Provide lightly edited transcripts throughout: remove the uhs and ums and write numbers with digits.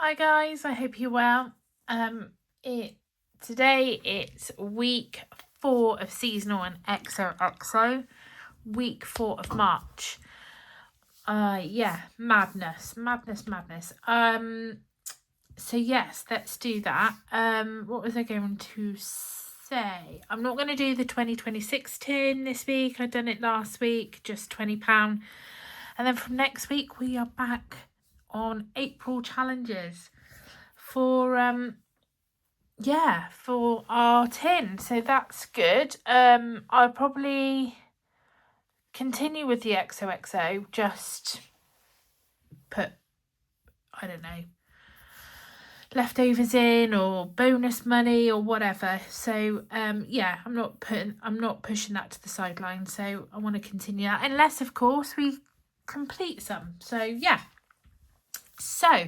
Hi guys, I hope you're well. Today it's week 4 of seasonal and xoxo, week 4 of March. Madness. So yes, let's do that. What was I going to say? I'm not going to do the 2026 tin this week. I've done it last week, just £20. And then from next week we are back on April challenges for our tin, so that's good. I'll probably continue with the xoxo, just put, I don't know, leftovers in or bonus money or whatever. So I'm not pushing that to the sideline, so I want to continue that, unless of course we complete some. So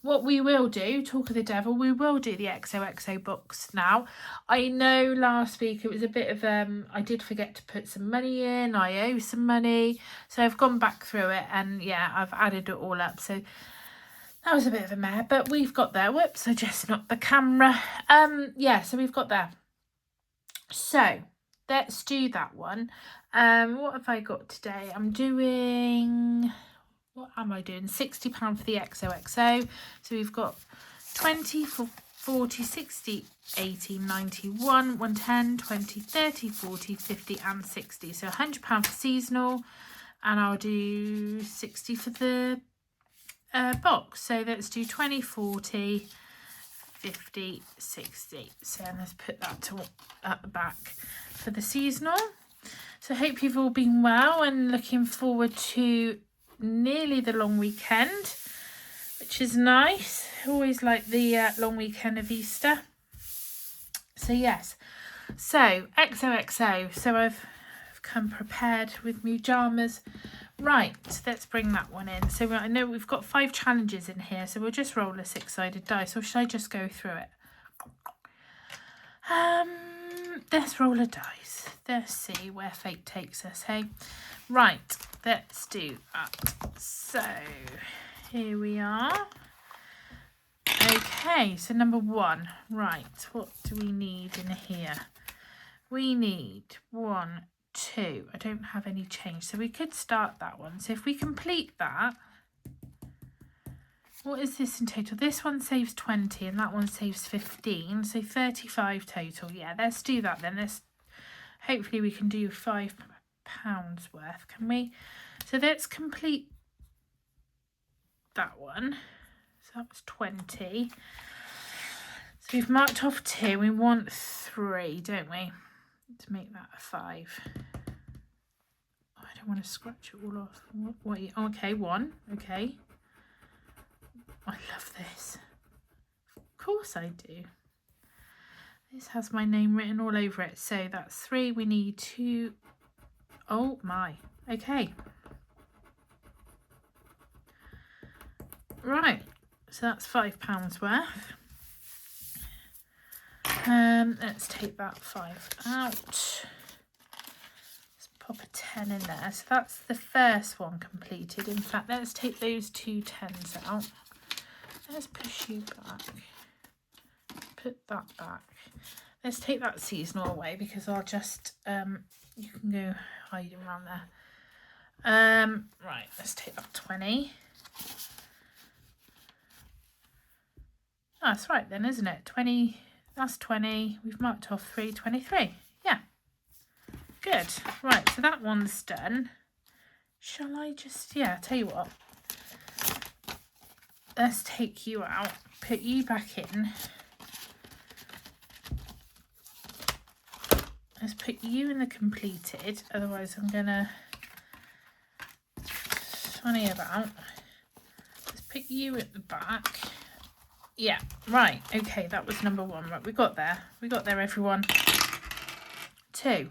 what we will do, talk of the devil, we will do the xoxo box now. I know last week it was a bit of I did forget to put some money in. I owe some money, so I've gone back through it and I've added it all up. So that was a bit of a mare, but we've got there. Whoops, I just knocked the camera. So we've got there. So let's do that one. What have I got today? I'm doing... What am I doing? £60 for the xoxo. So we've got 20, 40, 60, 80, 91, 110, 20, 30, 40, 50 and 60. So £100 for seasonal, and I'll do 60 for the box. So let's do 20, 40, 50, 60. So let's put that at the back for the seasonal. So I hope you've all been well and looking forward to nearly the long weekend, which is nice. Always like the long weekend of Easter. So yes, so xoxo. So I've come prepared with my pajamas. Right, let's bring that one in. So I know we've got 5 challenges in here, so we'll just roll a 6-sided dice, or should I just go through it? Let's roll a dice. Let's see where fate takes us, hey? Right, let's do that. So here we are. Okay, so number 1. Right, what do we need in here? We need 1, 2. I don't have any change, so we could start that one. So if we complete that, what is this in total? This one saves 20 and that one saves 15, so 35 total. Yeah, let's do that then. Hopefully we can do £5 worth, can we? So let's complete that one. So that was 20. So we've marked off 2. We want 3, don't we, to make that a 5. Oh, I don't want to scratch it all off. What okay, 1. Okay. I love this. Of course I do. This has my name written all over it. So that's 3. We need 2. Oh my. Okay. Right. So that's £5 worth. Let's take that 5 out. Let's pop a 10 in there. So that's the first one completed. In fact, let's take those 2 10s out. Let's push you back. Put that back. Let's take that seasonal away, because I'll just you can go hiding around there. Right, let's take that 20. Oh, that's right then, isn't it? 20, that's 20. We've marked off 3, 23. Yeah. Good. Right, so that one's done. Shall I just, tell you what. Let's take you out, put you back in. Let's put you in the completed, otherwise I'm gonna funny about. Let's put you at the back. Yeah, right, okay, that was number 1. Right, we got there everyone. 2.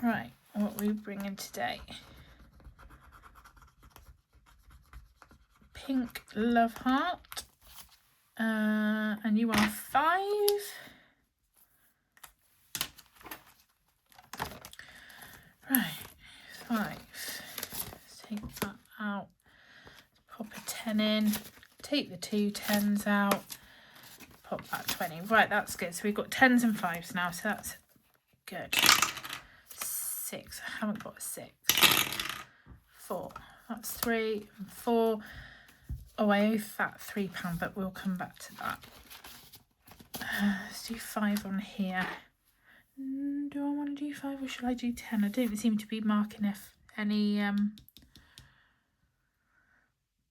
Right, what are we bringing today? Pink love heart, and you are 5. Right, 5. Let's take that out. Pop a 10 in. take the 2 10s out, pop that 20. Right, that's good. So we've got 10s and 5s now, so that's good. 6, I haven't got a 6. 4, that's 3 and 4. Oh, I owe that £3, but we'll come back to that. Let's do 5 on here. Do I want to do 5 or should I do 10? I don't seem to be marking any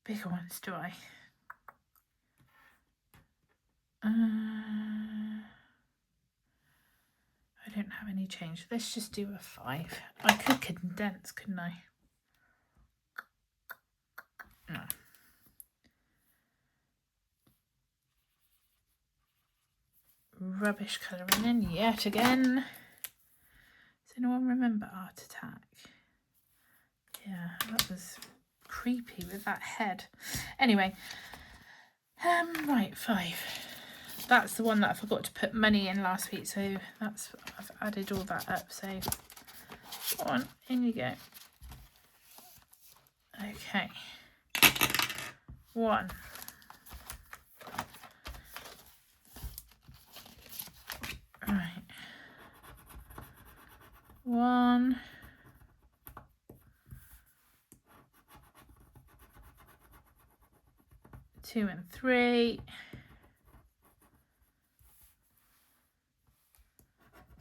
bigger ones, do I? I don't have any change. Let's just do a 5. I could condense, couldn't I? No. Rubbish colouring in yet again. Does anyone remember Art Attack? Yeah, that was creepy with that head. Anyway, right, 5. That's the one that I forgot to put money in last week, so I've added all that up. So go on, in you go. Okay, 1. Right, 1, 2 and 3.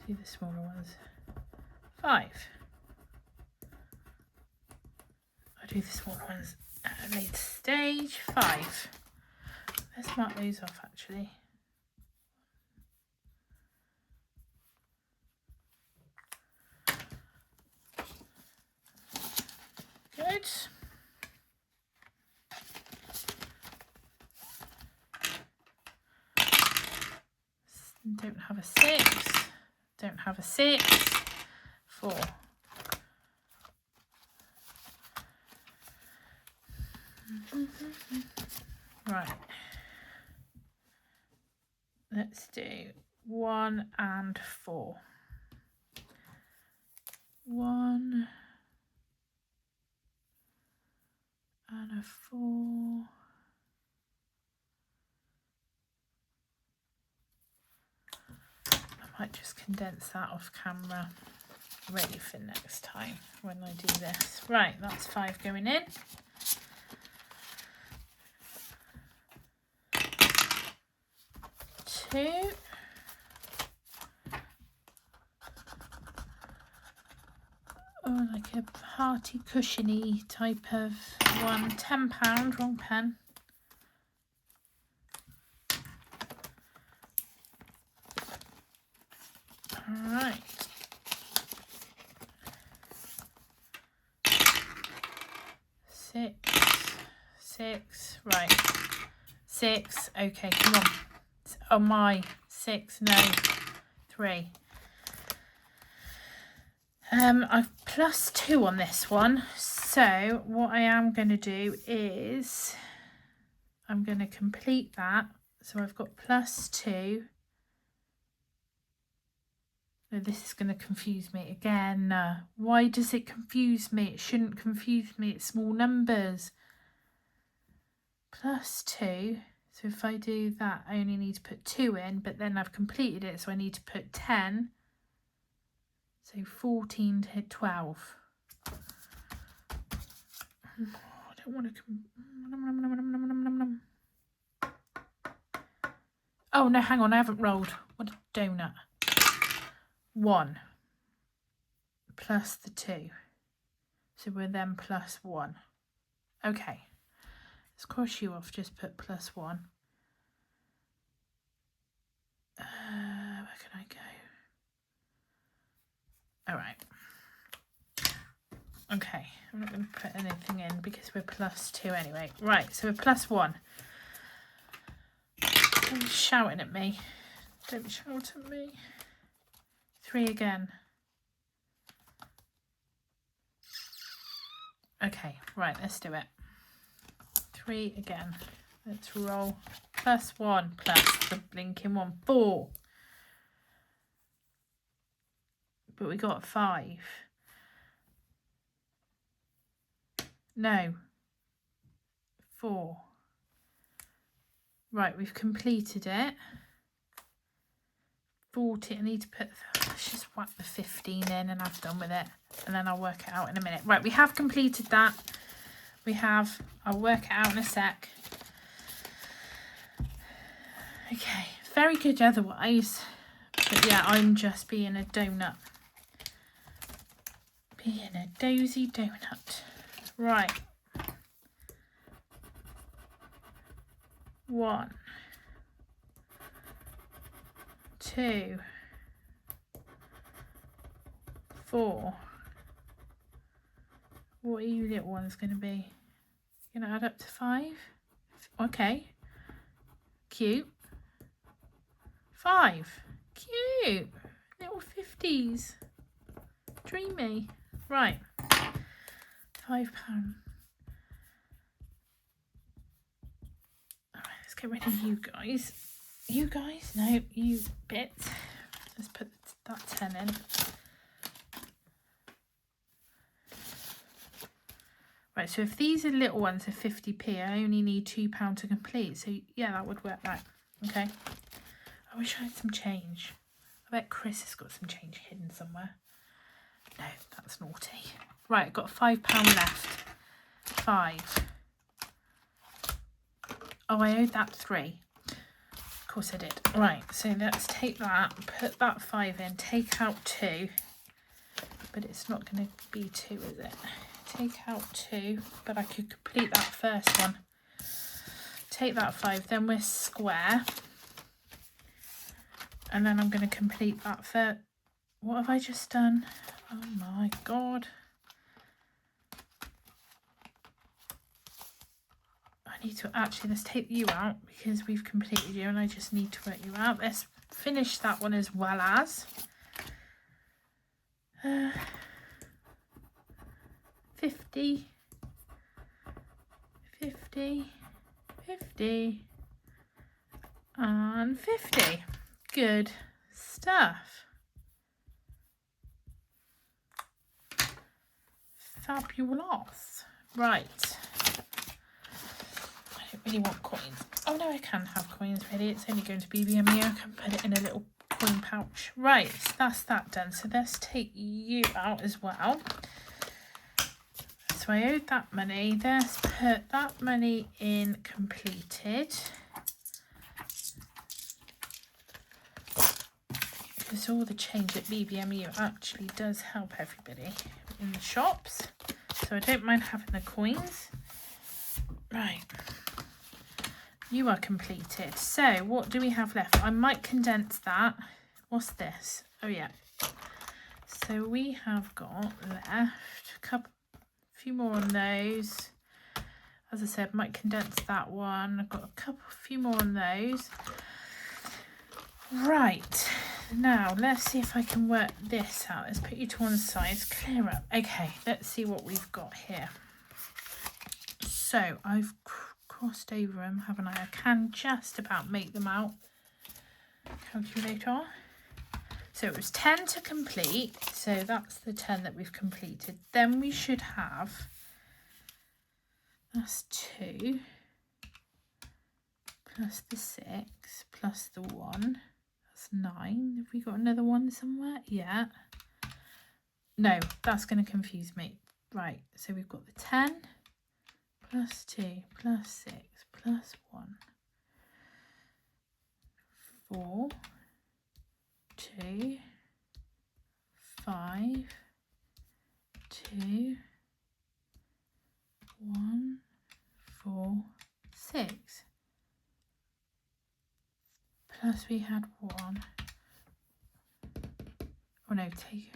Do the smaller ones. 5. I'll do the smaller ones at a later stage. 5. Let's mark those off actually. Good. Don't have a 6. Don't have a 6. 4. Right. Let's do 1 and 4. 1 and a 4. I might just condense that off camera, ready for next time when I do this. Right, that's 5 going in. 2. Oh, like a hearty, cushiony type of one. £10, wrong pen. All right. 6, 6, right. 6, okay, come on. Oh my, 6, no, 3. I've plus 2 on this one, so what I am going to do is I'm going to complete that. So I've got plus 2. No, this is going to confuse me again. Why does it confuse me? It shouldn't confuse me. It's small numbers. Plus 2. So if I do that, I only need to put 2 in, but then I've completed it, so I need to put 10. So 14 to 12. Oh, I don't want to... Oh, no, hang on, I haven't rolled. What a donut. 1 plus the 2. So we're then plus 1. Okay. Let's cross you off, just put plus 1. Where can I go? All right. Okay, I'm not going to put anything in because we're plus 2 anyway. Right, so we're plus 1. Don't be shouting at me. Don't shout at me. 3 again. Okay, right, let's do it. 3 again. Let's roll. Plus 1 plus the blinking 1. 4. But we got 5. No. 4. Right, we've completed it. 40, I need to put, let's just whack the 15 in and I've done with it. And then I'll work it out in a minute. Right, we have completed that. I'll work it out in a sec. Okay, very good otherwise. But yeah, I'm just being a donut. Being a dozy donut. Right. 1, 2, 4. What are you little ones going to be? You're going to add up to 5? Okay. Cute. 5. Cute. Little 50s. Dreamy. Right. £5. Alright, let's get rid of you guys. You guys? No, you bits. Let's put that 10 in. Right, so if these are little ones are 50p, I only need £2 to complete. So yeah, that would work right. Okay. I wish I had some change. I bet Chris has got some change hidden somewhere. No, that's naughty. Right, I've got £5 left. 5. Oh, I owed that 3. Of course I did. Right, so let's take that, put that 5 in, take out 2. But it's not going to be 2, is it? Take out 2, but I could complete that first one. Take that 5, then we're square. And then I'm going to complete that first. What have I just done? Oh my God. I need to actually, let's take you out because we've completed you and I just need to work you out. Let's finish that one as well as. 50, 50, 50, and 50. Good stuff. Fabulous. Right. I don't really want coins. Oh no, I can have coins ready. It's only going to be BBMU. I can put it in a little coin pouch. Right, so that's that done. So let's take you out as well. So I owed that money. Let's put that money in completed. Because all the change at BBMU actually does help everybody in the shops. So I don't mind having the coins. Right. You are completed. So what do we have left? I might condense that. What's this? Oh yeah. So we have got left a few more on those. As I said, might condense that one. I've got a few more on those. Right. Now let's see if I can work this out. Let's put you to one side. Clear up. Okay. Let's see what we've got here. So I've crossed over them, haven't I? I can just about make them out. Calculator. So it was 10 to complete. So that's the 10 that we've completed. Then we should have, that's 2 plus the 6 plus the 1. That's 9. Have we got another one somewhere? Yeah. No, that's going to confuse me. Right. So we've got the 10 plus 2 plus 6 plus 1. 4, 2, 5, 2, 1, 4, 6. Plus we had 1. Oh no, take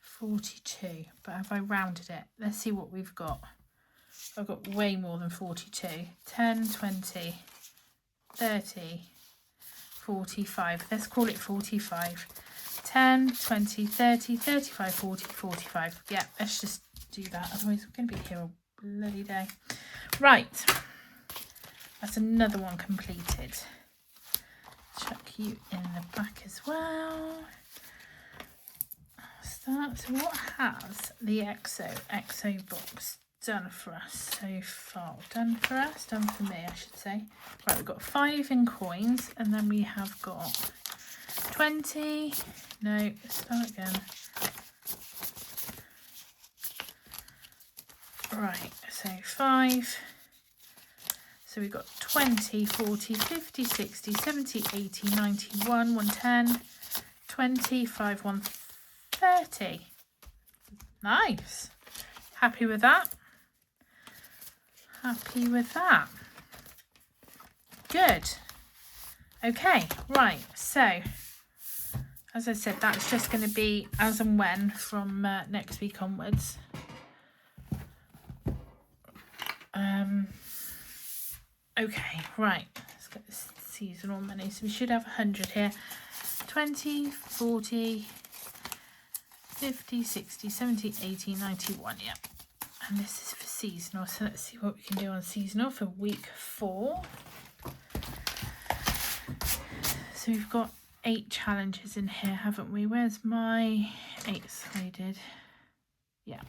42. But have I rounded it? Let's see what we've got. I've got way more than 42. 10, 20, 30, 45. Let's call it 45. 10, 20, 30, 35, 40, 45. Yeah, let's just do that. Otherwise, we're going to be here a bloody day. Right. That's another one completed. Chuck you in the back as well. That's that. So what has the XO box done for us so far. Done for us, done for me, I should say. Right, we've got 5 in coins, and then we have got 20. No, start again. Right, so 5. So we've got 20, 40, 50, 60, 70, 80, 91, 110, 25, 130. Nice. Happy with that? Happy with that. Good. Okay, right. So, as I said, that's just going to be as and when from next week onwards. Okay, right. Let's get this seasonal money. So we should have 100 here. 20, 40, 50, 60, 70, 80, 91. Yep. And this is for seasonal. So let's see what we can do on seasonal for week 4. So we've got 8 challenges in here, haven't we? Where's my 8-sided? Yeah.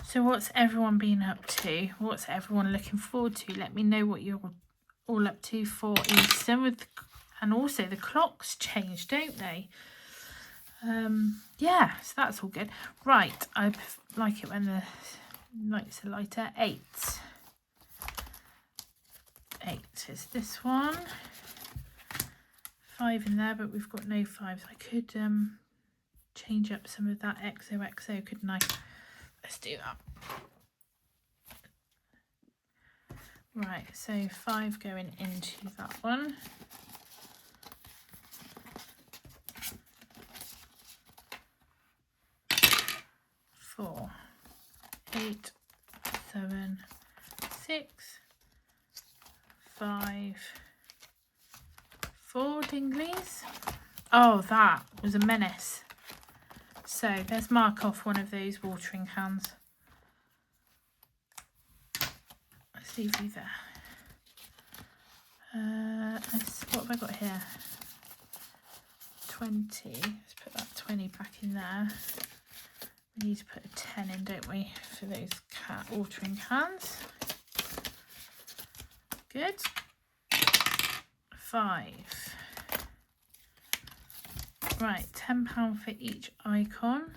So what's everyone been up to? What's everyone looking forward to? Let me know what you're all up to for Easter. And also the clocks change, don't they? Yeah, so that's all good. Right, I like it when the lights are lighter. 8. 8 is this one. 5 in there, but we've got no 5s. I could change up some of that XOXO, couldn't I? Let's do that. Right, so 5 going into that one. 4, 8, 7, 6, 5, 4 dinglies. Oh, that was a menace. So let's mark off one of those watering cans. Let's leave you there. What have I got here? 20. Let's put that 20 back in there. We need to put a 10 in, don't we, for those cat watering cans. Good. 5. Right, £10 for each icon.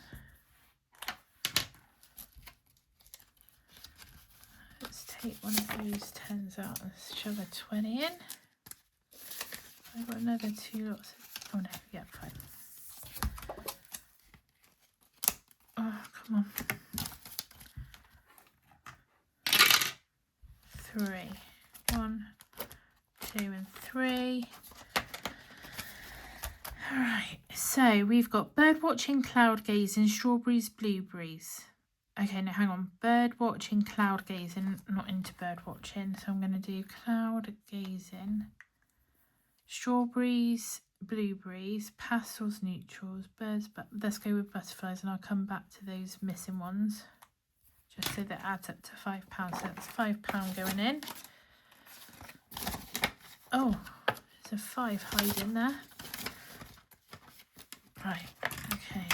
Let's take one of those 10s out and shove a 20 in. I've got another 2 lots. Oh no, yeah, fine. Oh, come on. 3. 1, 2 and 3. Alright, so we've got bird watching, cloud gazing, strawberries, blueberries. Okay, now hang on. Bird watching, cloud gazing, not into bird watching. So I'm going to do cloud gazing, strawberries, blueberries, pastels, neutrals, birds, but let's go with butterflies and I'll come back to those missing ones. Just so that adds up to £5. So that's £5 going in. Oh, there's a 5 hiding there. Right, okay.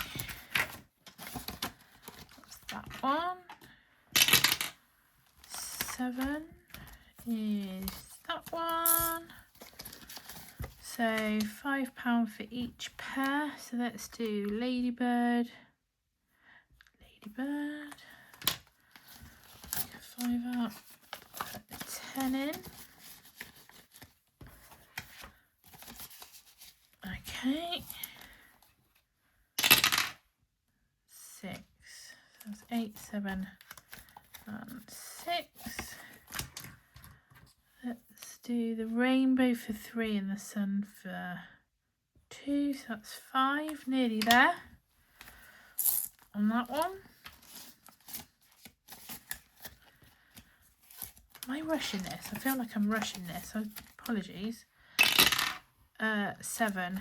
What's that one? 7 is that one. So £5 for each pair. So let's do ladybird. Ladybird. Take a 5 out. Put a 10 in. Okay. 6. So that's 8, 7, and 6. Let's do the rainbow for 3 and the sun for 2. So that's 5. Nearly there on that one. Am I rushing this? I feel like I'm rushing this. Apologies. 7.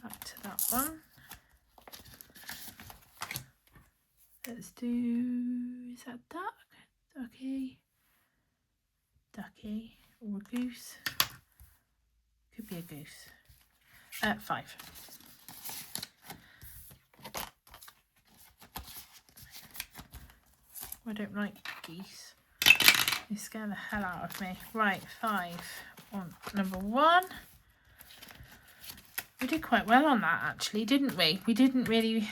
Back to that one. Let's do, is that duck? Ducky. Ducky. Or a goose. Could be a goose. 5. I don't like geese. They scare the hell out of me. Right, 5 on number 1. We did quite well on that actually, didn't we? We didn't really,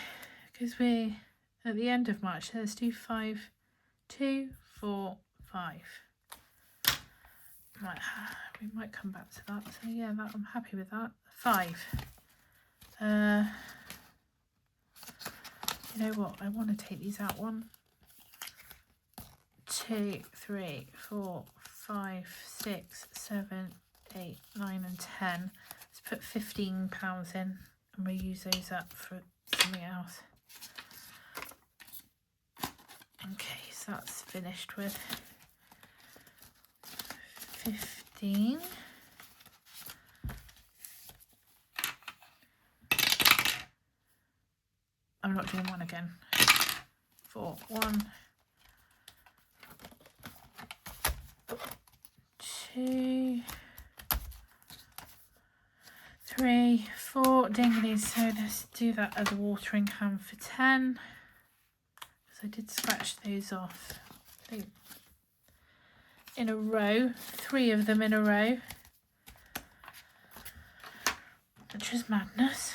because we're at the end of March. So let's do 5, 2, 4, 5. We might come back to that. So yeah, that I'm happy with that. 5. You know what? I want to take these out. 1, 2, 3, 4, 5, 6, 7, 8, 9 and 10. Let's put £15 in and we'll use those up for something else. Okay, so that's finished with 15. I'm not doing 1 again. 4, 1, 2, 3, 4 dinglies. So let's do that other watering can for 10. Because I did scratch those off. In a row, 3 of them in a row, which is madness.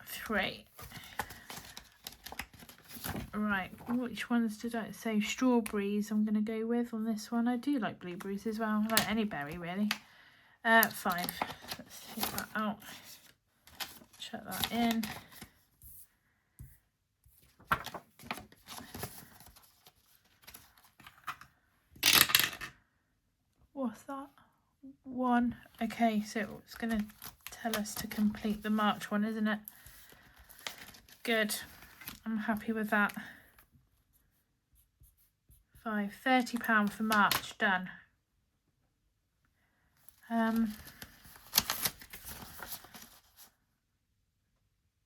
3. Right, which ones did I say? Strawberries I'm going to go with on this one. I do like blueberries as well, like any berry really. 5. Let's take that out, chuck that in. What's that? 1. Okay, so it's going to tell us to complete the March one, isn't it? Good. I'm happy with that. 5. £30 for March. Done.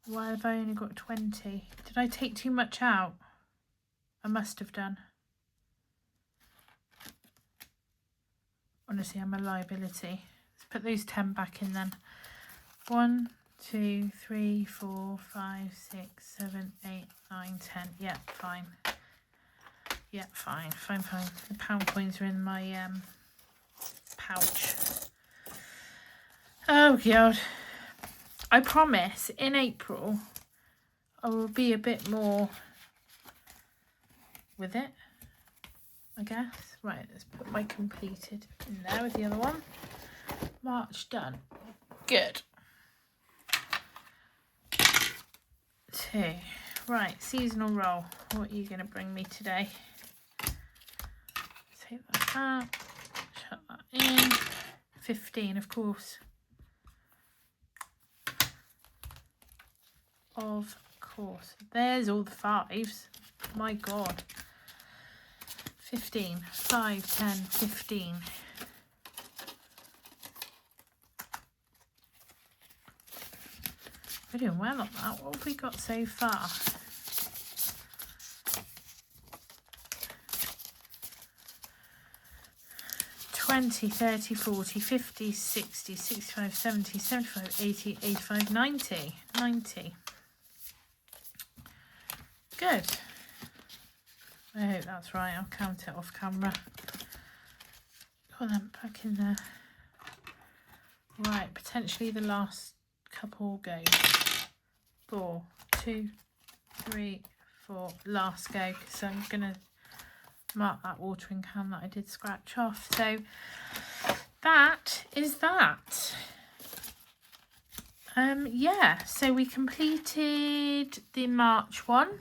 Why have I only got 20? Did I take too much out? I must have done. Honestly, I'm a liability. Let's put those 10 back in then. 1, 2, 3, 4, 5, 6, 7, 8, 9, 10. Yeah, fine. Yeah, fine. The pound coins are in my pouch. Oh God. I promise in April I will be a bit more with it, I guess. Right, let's put my completed in there with the other one. March done. Good. 2. Right, seasonal roll. What are you going to bring me today? Take that out. Shut that in. 15, of course. Of course. There's all the 5s. My God. 15. 5, 10, 15. We're doing well on that. What have we got so far? $20, $30, $40, $50, $60, $65, $70, $75, $80, $85, $90. $90. Good. I hope that's right. I'll count it off camera. Put them back in there. Right, potentially the last couple go. 4, 2, 3, 4. Last go, because I'm going to mark that watering can that I did scratch off. So that is that. Yeah, so we completed the March one.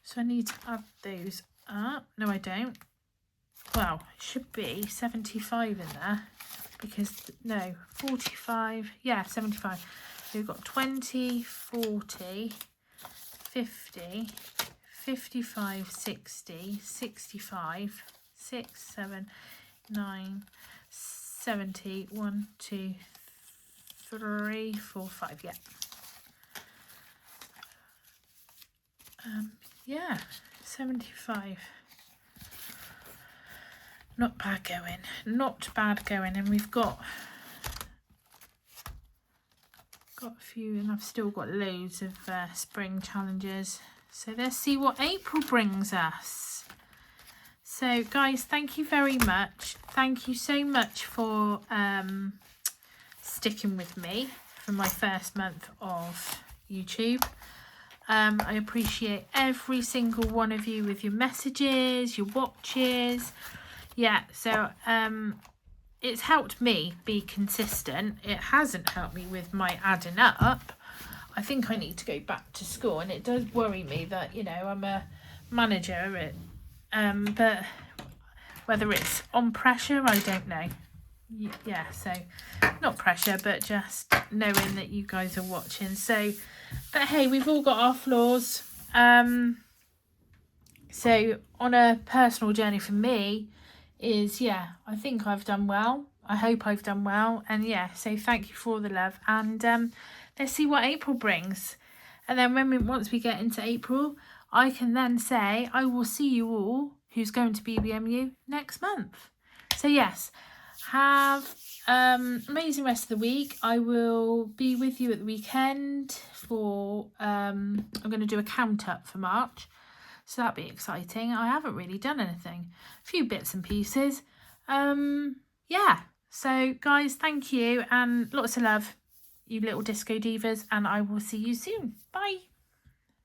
So I need to add those up. No, I don't. Well, it should be 75 in there because, no, 45. Yeah, 75. So we've got 20, 40, 50, 55, 60, 65, 6, 7, 9, 70, 1, 2, 3, 4, 5. Yeah. Yeah, 75. Not bad going. Not bad going. And we've got a few, and I've still got loads of spring challenges. So let's see what April brings us. So guys, thank you very much. Thank you so much for sticking with me for my first month of YouTube. I appreciate every single one of you with your messages, your watches. Yeah, so it's helped me be consistent. It hasn't helped me with my adding up. I think I need to go back to school, and it does worry me that, you know, I'm a manager but whether it's on pressure, I don't know. Yeah, so not pressure, but just knowing that you guys are watching. So, but hey, we've all got our flaws. So on a personal journey for me is, yeah, I think I've done well. I hope I've done well. And yeah, so thank you for all the love. And let's see what April brings. And then once we get into April, I can then say I will see you all who's going to BBMU next month. So yes, have amazing rest of the week. I will be with you at the weekend for I'm going to do a count up for March, so that'll be exciting. I haven't really done anything, a few bits and pieces. Yeah, so guys, thank you and lots of love, you little disco divas, and I will see you soon. Bye.